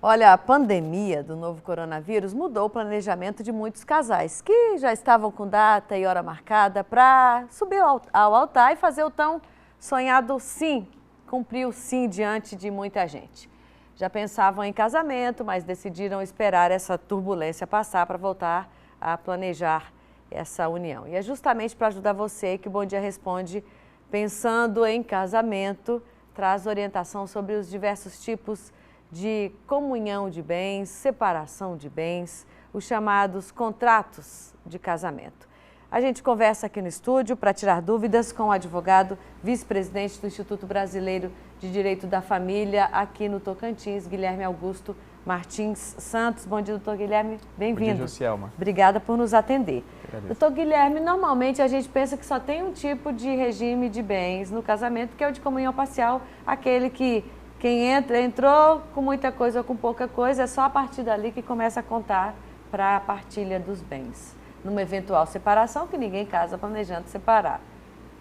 Olha, a pandemia do novo coronavírus mudou o planejamento de muitos casais que já estavam com data e hora marcada para subir ao altar e fazer o tão sonhado sim, cumprir o sim diante de muita gente. Já pensavam em casamento, mas decidiram esperar essa turbulência passar para voltar a planejar essa união. E é justamente para ajudar você que o Bom Dia Responde, pensando em casamento, traz orientação sobre os diversos tipos de comunhão de bens, separação de bens, os chamados contratos de casamento. A gente conversa aqui no estúdio para tirar dúvidas com o advogado, vice-presidente do Instituto Brasileiro de Direito da Família, aqui no Tocantins, Guilherme Augusto Martins Santos. Bom dia, doutor Guilherme. Bem-vindo. Bom dia, Josielma. Obrigada por nos atender. Doutor Guilherme, normalmente a gente pensa que só tem um tipo de regime de bens no casamento, que é o de comunhão parcial, aquele que quem entrou com muita coisa ou com pouca coisa, é só a partir dali que começa a contar para a partilha dos bens. Numa eventual separação, que ninguém casa planejando separar.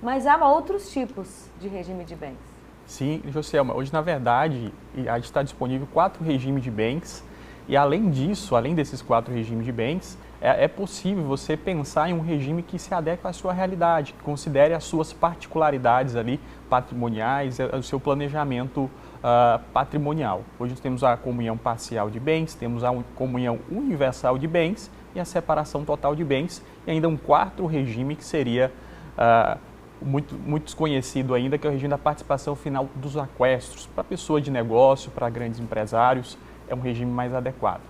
Mas há outros tipos de regime de bens. Sim, Josielma, hoje na verdade está disponível 4 regimes de bens e além disso, além desses 4 regimes de bens, é possível você pensar em um regime que se adeque à sua realidade, que considere as suas particularidades ali patrimoniais, o seu planejamento patrimonial. Hoje temos a comunhão parcial de bens, temos a comunhão universal de bens e a separação total de bens e ainda um 4º regime que seria muito desconhecido ainda, que é o regime da participação final dos aquestos. Para pessoa de negócio, para grandes empresários, é um regime mais adequado.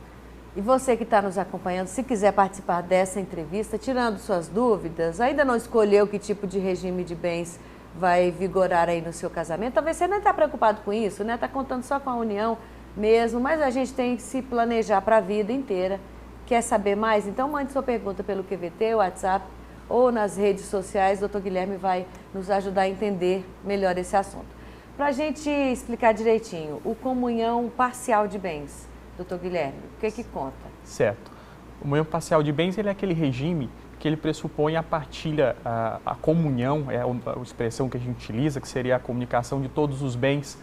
E você que está nos acompanhando, se quiser participar dessa entrevista, tirando suas dúvidas, ainda não escolheu que tipo de regime de bens vai vigorar aí no seu casamento, talvez você nem está preocupado com isso, né? Está contando só com a união mesmo, mas a gente tem que se planejar para a vida inteira. Quer saber mais? Então mande sua pergunta pelo QVT, WhatsApp ou nas redes sociais. O doutor Guilherme vai nos ajudar a entender melhor esse assunto. Para a gente explicar direitinho, o comunhão parcial de bens, doutor Guilherme, o que conta? Certo. O comunhão parcial de bens ele é aquele regime que ele pressupõe a partilha, a comunhão, é a expressão que a gente utiliza, que seria a comunicação de todos os bens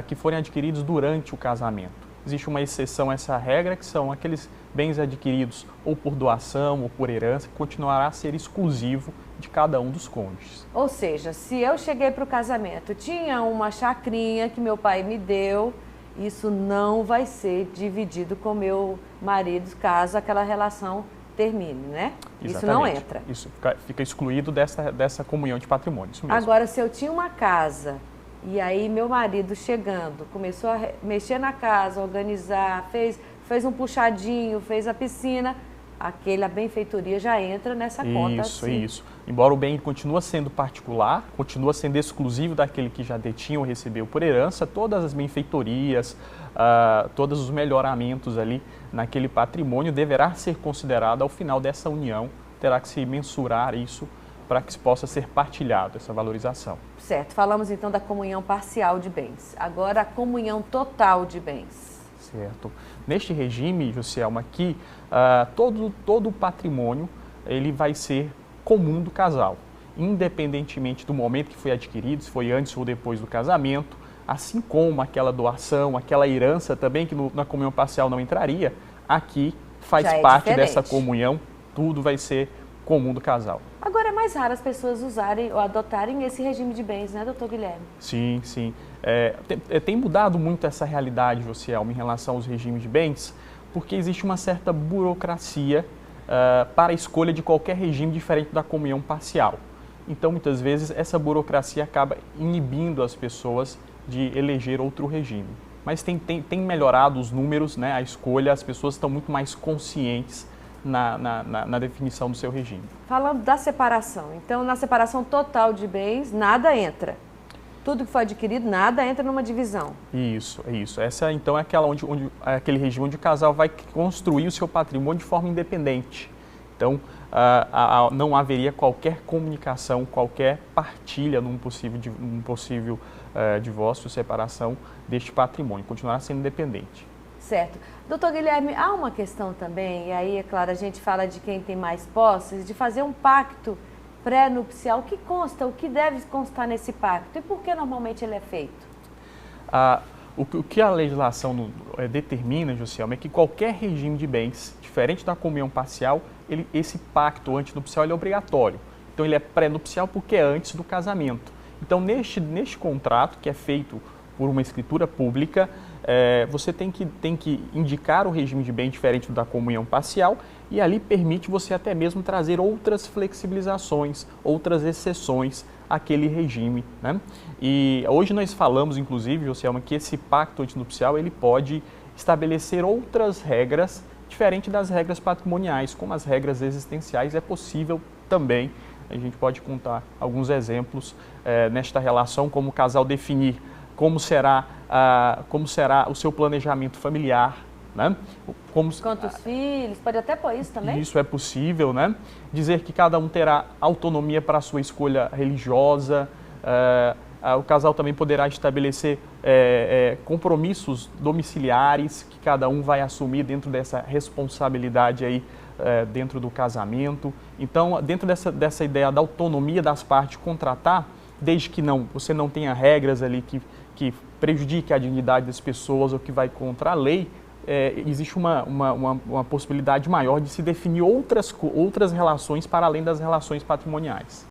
que forem adquiridos durante o casamento. Existe uma exceção a essa regra, que são aqueles bens adquiridos ou por doação ou por herança, que continuará a ser exclusivo de cada um dos cônjuges. Ou seja, se eu cheguei para o casamento, tinha uma chacrinha que meu pai me deu, isso não vai ser dividido com meu marido, caso aquela relação termine, né? Exatamente. Isso não entra. Isso fica excluído dessa comunhão de patrimônio, isso mesmo. Agora, se eu tinha uma casa e aí meu marido chegando, começou a mexer na casa, organizar, fez um puxadinho, fez a piscina, a benfeitoria já entra nessa conta. Isso. Embora o bem continua sendo particular, continua sendo exclusivo daquele que já detinha ou recebeu por herança, todas as benfeitorias, todos os melhoramentos ali naquele patrimônio deverá ser considerado ao final dessa união, terá que se mensurar isso para que possa ser partilhado essa valorização. Certo, falamos então da comunhão parcial de bens. Agora a comunhão total de bens. Certo. Neste regime, Josielma, aqui todo o patrimônio ele vai ser comum do casal, independentemente do momento que foi adquirido, se foi antes ou depois do casamento, assim como aquela doação, aquela herança também, que na comunhão parcial não entraria, aqui faz parte dessa comunhão, tudo vai ser comum do casal. Agora é mais raro as pessoas usarem ou adotarem esse regime de bens, né, doutor Guilherme? Sim. Tem mudado muito essa realidade, Josielma, em relação aos regimes de bens, porque existe uma certa burocracia para a escolha de qualquer regime diferente da comunhão parcial. Então, muitas vezes, essa burocracia acaba inibindo as pessoas de eleger outro regime. Mas tem melhorado os números, né, a escolha, as pessoas estão muito mais conscientes na definição do seu regime. Falando da separação, então na separação total de bens, nada entra. Tudo que foi adquirido, nada entra numa divisão. Isso. Essa então é aquela aquele regime onde o casal vai construir o seu patrimônio de forma independente. Então, não haveria qualquer comunicação, qualquer partilha num possível divórcio, separação deste patrimônio. Continuará sendo independente. Certo. Doutor Guilherme, há uma questão também, e aí, é claro, a gente fala de quem tem mais posses, de fazer um pacto pré-nupcial. O que consta, o que deve constar nesse pacto e por que normalmente ele é feito? O que a legislação determina, Joselma, é que qualquer regime de bens, diferente da comunhão parcial, esse pacto antinupcial ele é obrigatório. Então, ele é pré-nupcial porque é antes do casamento. Então, neste contrato, que é feito por uma escritura pública, você tem que indicar o regime de bem diferente da comunhão parcial e ali permite você até mesmo trazer outras flexibilizações, outras exceções àquele regime, né? E hoje nós falamos, inclusive, Joselma, que esse pacto antinupcial ele pode estabelecer outras regras diferente das regras patrimoniais, como as regras existenciais, é possível também. A gente pode contar alguns exemplos nesta relação, como o casal definir como será o seu planejamento familiar, né? Quantos filhos? Pode até pôr isso também? Isso é possível, né? Dizer que cada um terá autonomia para a sua escolha religiosa. O casal também poderá estabelecer compromissos domiciliares que cada um vai assumir dentro dessa responsabilidade aí, dentro do casamento. Então, dentro dessa ideia da autonomia das partes contratar, desde que você não tenha regras ali que prejudique a dignidade das pessoas ou que vai contra a lei, existe uma possibilidade maior de se definir outras relações para além das relações patrimoniais.